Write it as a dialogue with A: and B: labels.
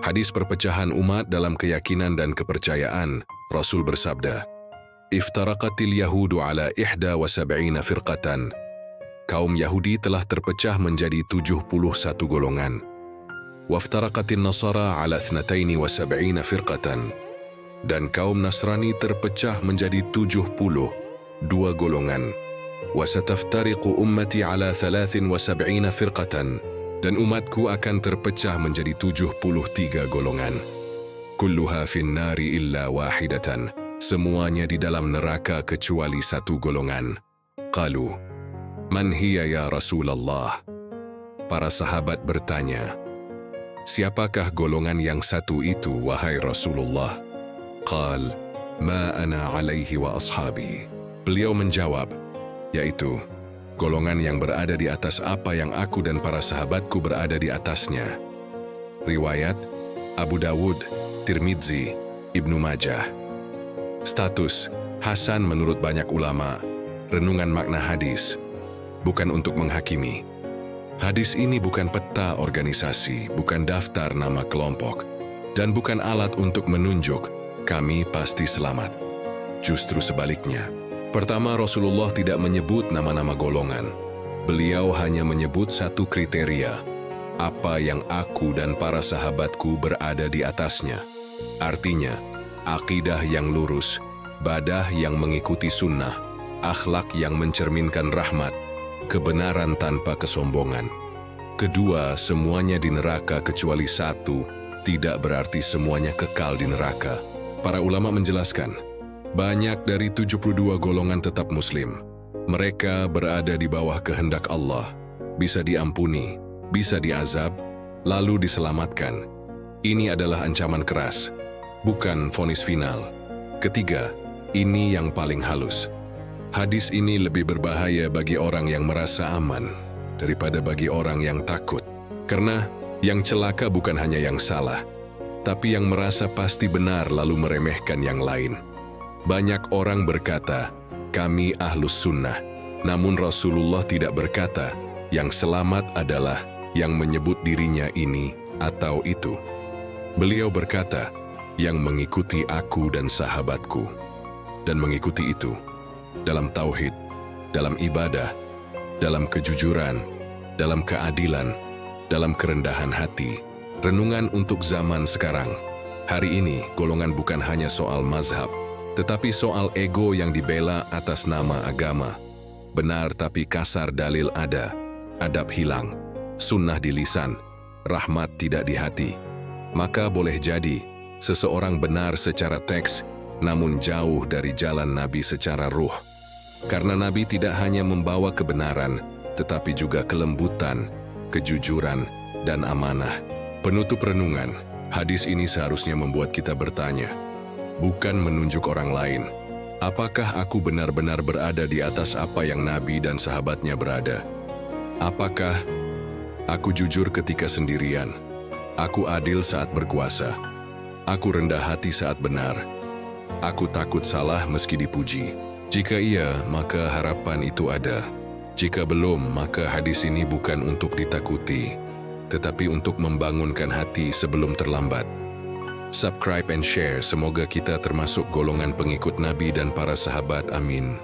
A: Hadis perpecahan umat dalam keyakinan dan kepercayaan. Rasul bersabda, "Iftaraqatil Yahudu ala 71 firqatan." Kaum Yahudi telah terpecah menjadi 71 golongan. Waftaraqatin Nasara ala 72 firqatan. Dan kaum Nasrani terpecah menjadi 72 golongan. Wasataftariqu ummati ala 73 firqatan. Dan umatku akan terpecah menjadi 73 golongan. Kulluha fin nari illa wahidatan. Semuanya di dalam neraka kecuali satu golongan. Qalu, "Man hiya ya Rasulullah?" Para sahabat bertanya, "Siapakah golongan yang satu itu, wahai Rasulullah?" Qal, "Ma ana alaihi wa ashabi." Beliau menjawab, yaitu golongan yang berada di atas apa yang aku dan para sahabatku berada di atasnya. Riwayat Abu Dawud, Tirmidzi, Ibnu Majah. Status Hasan menurut banyak ulama. Renungan makna hadis, bukan untuk menghakimi. Hadis ini bukan peta organisasi, bukan daftar nama kelompok, dan bukan alat untuk menunjuk kami pasti selamat. Justru sebaliknya. Pertama, Rasulullah tidak menyebut nama-nama golongan. Beliau hanya menyebut satu kriteria, apa yang aku dan para sahabatku berada di atasnya. Artinya, akidah yang lurus, badah yang mengikuti sunnah, akhlak yang mencerminkan rahmat, kebenaran tanpa kesombongan. Kedua, semuanya di neraka kecuali satu, tidak berarti semuanya kekal di neraka. Para ulama menjelaskan, banyak dari 72 golongan tetap muslim. Mereka berada di bawah kehendak Allah, bisa diampuni, bisa diazab, lalu diselamatkan. Ini adalah ancaman keras, bukan vonis final. Ketiga, ini yang paling halus. Hadis ini lebih berbahaya bagi orang yang merasa aman daripada bagi orang yang takut. Karena yang celaka bukan hanya yang salah, tapi yang merasa pasti benar lalu meremehkan yang lain. Banyak orang berkata, kami ahlus sunnah. Namun Rasulullah tidak berkata, yang selamat adalah yang menyebut dirinya ini atau itu. Beliau berkata, yang mengikuti aku dan sahabatku. Dan mengikuti itu, dalam tauhid, dalam ibadah, dalam kejujuran, dalam keadilan, dalam kerendahan hati. Renungan untuk zaman sekarang. Hari ini, golongan bukan hanya soal mazhab, tetapi soal ego yang dibela atas nama agama. Benar tapi kasar dalil ada, adab hilang, sunnah di lisan, rahmat tidak di hati. Maka boleh jadi, seseorang benar secara teks, namun jauh dari jalan Nabi secara ruh. Karena Nabi tidak hanya membawa kebenaran, tetapi juga kelembutan, kejujuran, dan amanah. Penutup renungan, hadis ini seharusnya membuat kita bertanya, bukan menunjuk orang lain. Apakah aku benar-benar berada di atas apa yang Nabi dan sahabatnya berada? Apakah aku jujur ketika sendirian? Aku adil saat berkuasa? Aku rendah hati saat benar? Aku takut salah meski dipuji? Jika iya, maka harapan itu ada. Jika belum, maka hadis ini bukan untuk ditakuti, tetapi untuk membangunkan hati sebelum terlambat. Subscribe and share, semoga kita termasuk golongan pengikut Nabi dan para sahabat. Amin.